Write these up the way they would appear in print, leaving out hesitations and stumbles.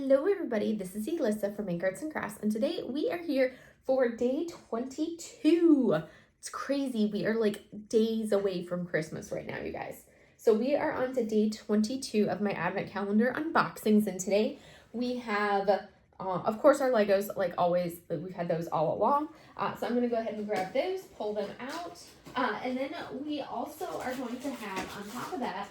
Hello everybody, this is Elissa from Ink Arts and Crafts, and today we are here for day 22. It's crazy, we are like days away from Christmas right now, you guys. So we are on to day 22 of my advent calendar unboxings, and today we have, of course, our Legos, like always. We've had those all along. So I'm going to go ahead and grab those, pull them out, and then we also are going to have, on top of that,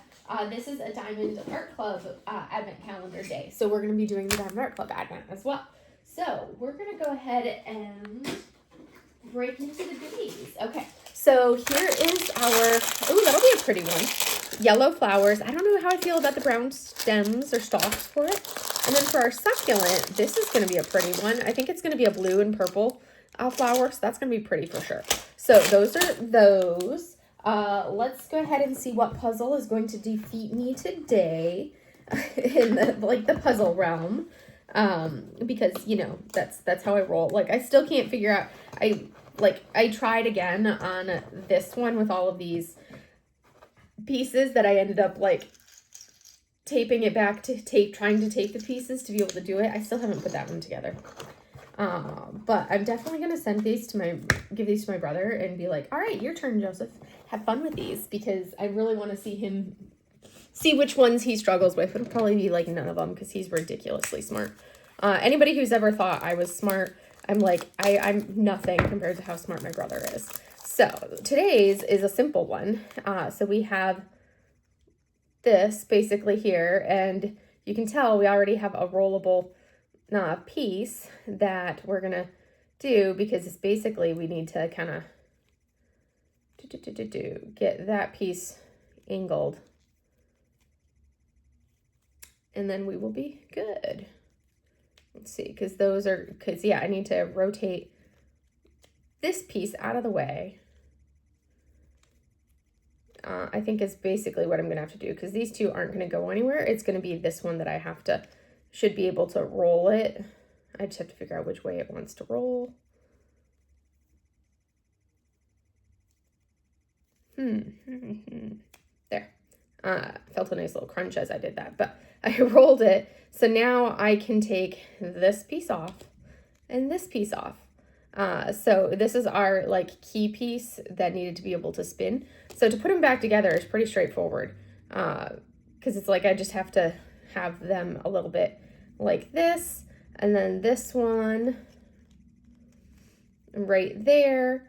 this is a Diamond Art Club Advent Calendar Day. So we're going to be doing the Diamond Art Club Advent as well. So we're going to go ahead and break into the goodies. Okay, so here is our, oh, that'll be a pretty one. Yellow flowers. I don't know how I feel about the brown stems or stalks for it. And then for our succulent, this is going to be a pretty one. I think it's going to be a blue and purple flower, so that's going to be pretty for sure. So those are those. Let's go ahead and see what puzzle is going to defeat me today in the puzzle realm. Because, you know, that's how I roll. Like, I still can't figure out, I tried again on this one with all of these pieces that I ended up, like, taping it back to trying to tape the pieces to be able to do it. I still haven't put that one together. But I'm definitely going to give these to my brother and be like, all right, your turn, Joseph. Have fun with these, because I really want to see which ones he struggles with. It'll probably be like none of them, because he's ridiculously smart. Anybody who's ever thought I was smart, I'm like, I'm nothing compared to how smart my brother is. So today's is a simple one. So we have this basically here, and you can tell we already have a rollable piece that we're gonna do, because it's basically, we need to kind of get that piece angled, and then we will be good. Let's see, because yeah, I need to rotate this piece out of the way. I think is basically what I'm gonna have to do, because these two aren't gonna go anywhere. It's gonna be this one that I should be able to roll it. I just have to figure out which way it wants to roll. There. Felt a nice little crunch as I did that, but I rolled it. So now I can take this piece off and this piece off. So this is our key piece that needed to be able to spin. So to put them back together is pretty straightforward, because it's like I just have to have them a little bit like this, and then this one right there,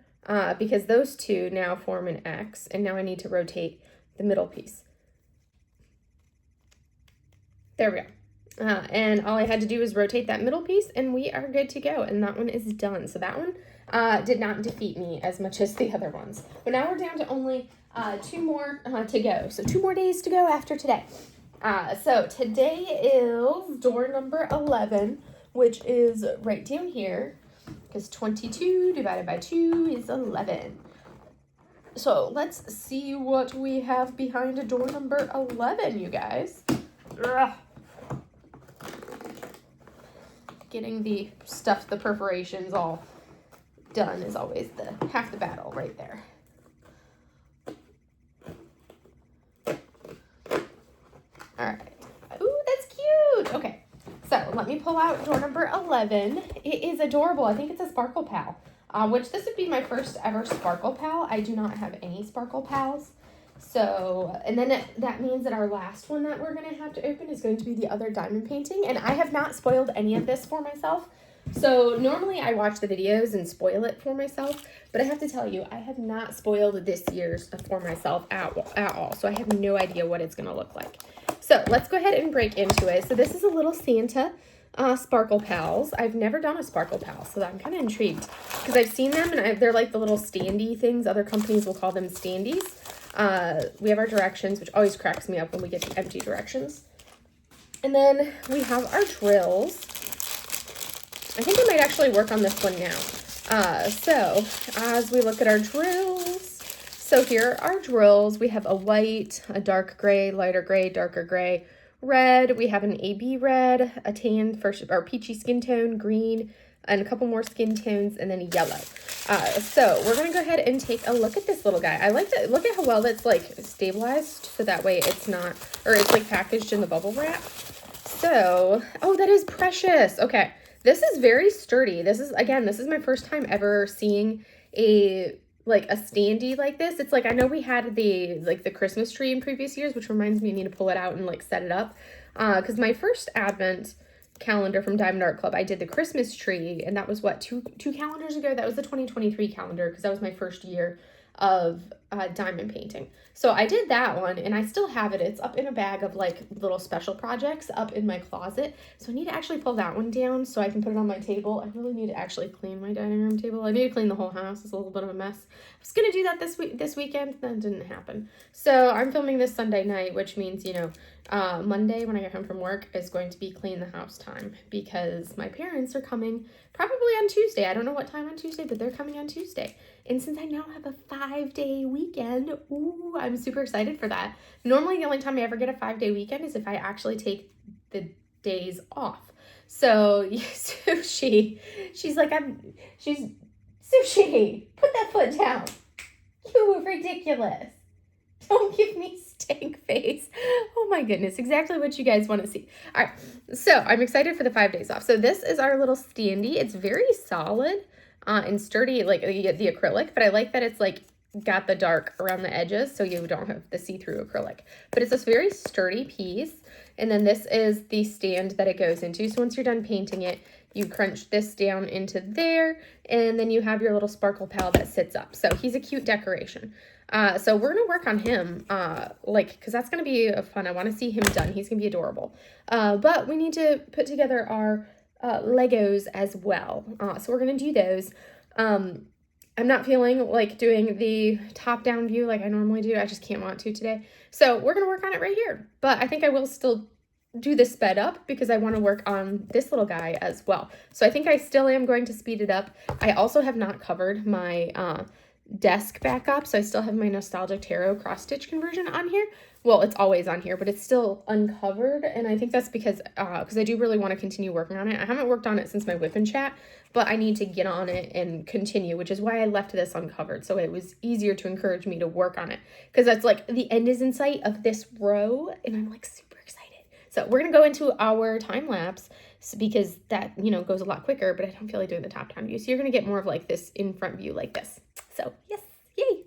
because those two now form an X, and now I need to rotate the middle piece. There we go. And all I had to do is rotate that middle piece, and we are good to go, and that one is done. So that one did not defeat me as much as the other ones. But now we're down to only 2 more to go. So 2 more days to go after today. So today is door number 11, which is right down here, because 22 divided by 2 is 11. So let's see what we have behind door number 11, you guys. Ugh. Getting the perforations all done is always half the battle right there. All right. Ooh, that's cute. Okay. So let me pull out door number 11. It is adorable. I think it's a Sparkle Pal, which this would be my first ever Sparkle Pal. I do not have any Sparkle Pals. So, and then that means that our last one that we're going to have to open is going to be the other diamond painting. And I have not spoiled any of this for myself. So normally I watch the videos and spoil it for myself, but I have to tell you, I have not spoiled this year's for myself at all. So I have no idea what it's going to look like. So let's go ahead and break into it. So this is a little Santa Sparkle Pals. I've never done a Sparkle Pal, so I'm kind of intrigued, because I've seen them, and they're like the little standy things. Other companies will call them standees. We have our directions, which always cracks me up when we get the empty directions. And then we have our drills. I think I might actually work on this one now. So as we look at our drills, so here are our drills. We have a white, a dark gray, lighter gray, darker gray, red. We have an AB red, a tan or peachy skin tone, green, and a couple more skin tones, and then a yellow. So we're going to go ahead and take a look at this little guy. I like to look at how well that's stabilized, so that way it's not, or it's packaged in the bubble wrap. So, oh, that is precious. Okay. This is very sturdy. This is my first time ever seeing a standee like this. It's like, I know we had the Christmas tree in previous years, which reminds me I need to pull it out and like set it up. Because my first Advent calendar from Diamond Art Club, I did the Christmas tree, and that was what, two calendars ago? That was the 2023 calendar, because that was my first year of diamond painting. So I did that one, and I still have it. It's up in a bag of like little special projects up in my closet. So I need to actually pull that one down so I can put it on my table. I really need to actually clean my dining room table. I need to clean the whole house. It's a little bit of a mess. I was gonna do that this weekend, that didn't happen. So I'm filming this Sunday night, which means, you know, Monday when I get home from work is going to be clean the house time, because my parents are coming probably on Tuesday. I don't know what time on Tuesday, but they're coming on Tuesday. And since I now have a 5-day weekend, ooh, I'm super excited for that. Normally the only time I ever get a 5-day weekend is if I actually take the days off. So Sushi, she's Sushi, put that foot down. You were ridiculous. Don't give me stank face. Oh my goodness, exactly what you guys want to see. All right, so I'm excited for the 5 days off. So this is our little standee. It's very solid and sturdy, like you get the acrylic, but I like that it's like got the dark around the edges so you don't have the see-through acrylic. But it's this very sturdy piece, and then this is the stand that it goes into. So once you're done painting it, you crunch this down into there, and then you have your little sparkle pal that sits up. So he's a cute decoration. So we're going to work on him, because that's going to be fun. I want to see him done. He's going to be adorable. But we need to put together our Legos as well. So we're going to do those. I'm not feeling like doing the top-down view like I normally do. I just can't want to today. So we're going to work on it right here. But I think I will still do this sped up because I want to work on this little guy as well. So I think I still am going to speed it up. I also have not covered my desk back up, so I still have my Nostalgic Tarot cross-stitch conversion on here. Well, it's always on here, but it's still uncovered, and I think that's because I do really want to continue working on it. I haven't worked on it since my whip and chat, but I need to get on it and continue, which is why I left this uncovered, so it was easier to encourage me to work on it, because that's like the end is in sight of this row, and I'm like super excited. So we're gonna go into our time lapse because that, you know, goes a lot quicker, but I don't feel like doing the top down view, so you're gonna get more of like this in front view like this. So yes, yay.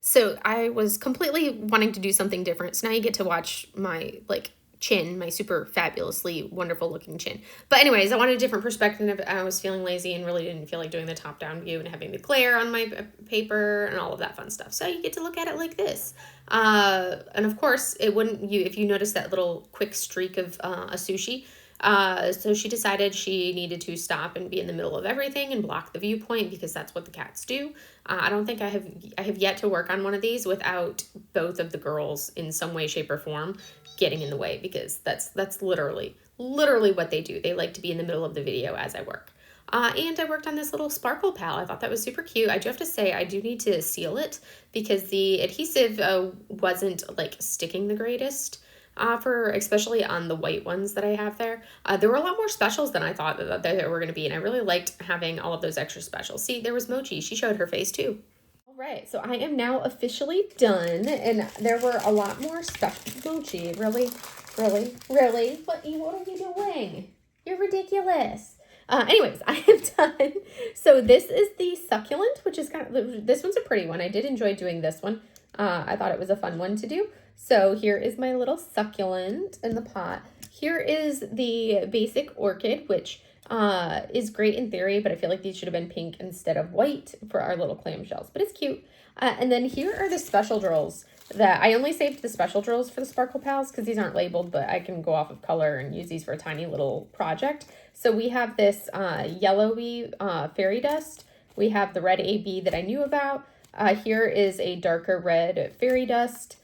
So I was completely wanting to do something different. So now you get to watch my like chin, my super fabulously wonderful looking chin. But anyways, I wanted a different perspective. I was feeling lazy and really didn't feel like doing the top down view and having the glare on my paper and all of that fun stuff. So you get to look at it like this. And of course it wouldn't, if you notice that little quick streak of a sushi, so she decided she needed to stop and be in the middle of everything and block the viewpoint because that's what the cats do. I don't think I have yet to work on one of these without both of the girls in some way, shape, or form getting in the way, because that's literally what they do. They like to be in the middle of the video as I work. And I worked on this little sparkle pal. I thought that was super cute. I do have to say I do need to seal it because the adhesive wasn't like sticking the greatest. Especially on the white ones that I have there. There were a lot more specials than I thought that there were going to be, and I really liked having all of those extra specials. See, there was Mochi. She showed her face too. All right, so I am now officially done, and there were a lot more special. Mochi, really? What are you doing? You're ridiculous. Anyways, I am done. So this is the succulent, which is this one's a pretty one. I did enjoy doing this one. I thought it was a fun one to do. So here is my little succulent in the pot. Here is the basic orchid, which is great in theory, but I feel like these should have been pink instead of white for our little clamshells, but it's cute. And then here are the special drills that I only saved the special drills for the Sparkle Pals because these aren't labeled, but I can go off of color and use these for a tiny little project. So we have this yellowy fairy dust. We have the red AB that I knew about. Here is a darker red fairy dust.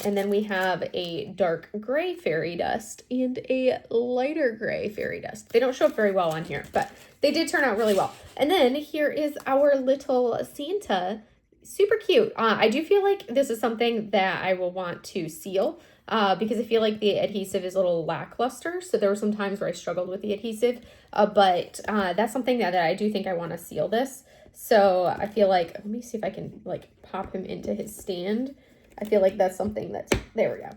And then we have a dark gray fairy dust and a lighter gray fairy dust. They don't show up very well on here, but they did turn out really well. And then here is our little Santa. Super cute. I do feel like this is something that I will want to seal because I feel like the adhesive is a little lackluster. So there were some times where I struggled with the adhesive, but that's something that I do think I want to seal this. So I feel like, let me see if I can like pop him into his stand. I feel like that's something that's, there we go.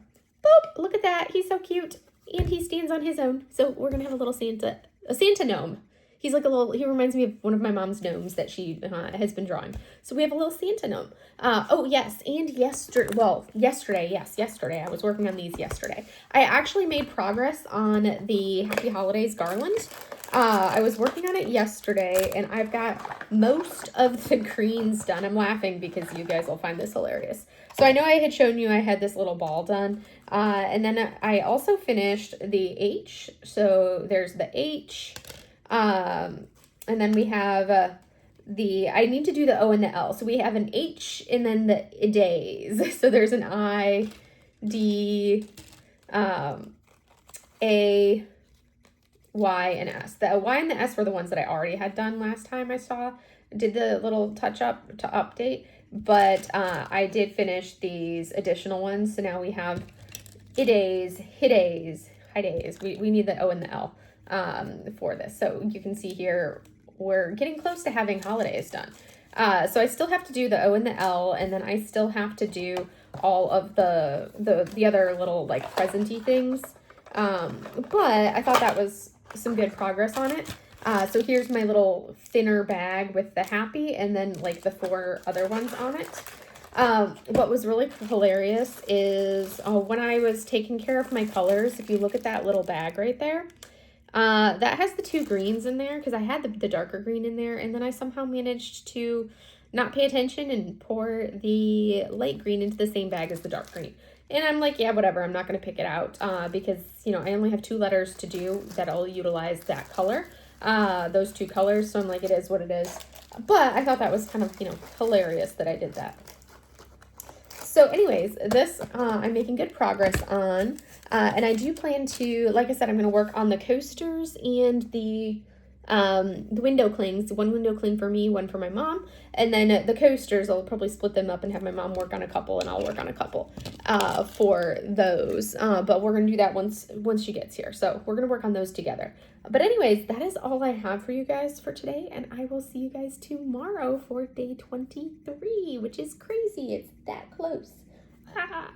Boop, look at that. He's so cute. and he stands on his own. So we're gonna have a little a Santa gnome. He's like he reminds me of one of my mom's gnomes that she has been drawing. So we have a little Santa gnome. Oh yes, and yesterday, I was working on these yesterday. I actually made progress on the Happy Holidays garland. I was working on it yesterday, and I've got most of the greens done. I'm laughing because you guys will find this hilarious. So I know I had shown you I had this little ball done, and then I also finished the H. So there's the H, and then we have I need to do the O and the L. So we have an H and then the days. So there's an I, D, A, Y, and S. The Y and the S were the ones that I already had done last time did the little touch up to update. But I did finish these additional ones. So now we have I-days, hi-days, hi-days. We need the O and the L for this. So you can see here, we're getting close to having holidays done. So I still have to do the O and the L, and then I still have to do all of the other little like presenty things. But I thought that was some good progress on it. So here's my little thinner bag with the happy and then like the 4 other ones on it. What was really hilarious is when I was taking care of my colors, if you look at that little bag right there, that has the 2 greens in there because I had the darker green in there, and then I somehow managed to not pay attention and pour the light green into the same bag as the dark green. And I'm like, yeah, whatever, I'm not going to pick it out because, you know, I only have 2 letters to do that'll utilize that color, those 2 colors. So I'm like, it is what it is. But I thought that was kind of, you know, hilarious that I did that. So anyways, this I'm making good progress on. And I do plan to, like I said, I'm going to work on the coasters and the window clings. 1 window cling for me, 1 for my mom. And then the coasters, I'll probably split them up and have my mom work on a couple and I'll work on a couple for those. But we're going to do that once she gets here. So we're going to work on those together. But anyways, that is all I have for you guys for today. And I will see you guys tomorrow for day 23, which is crazy. It's that close. Ha ha.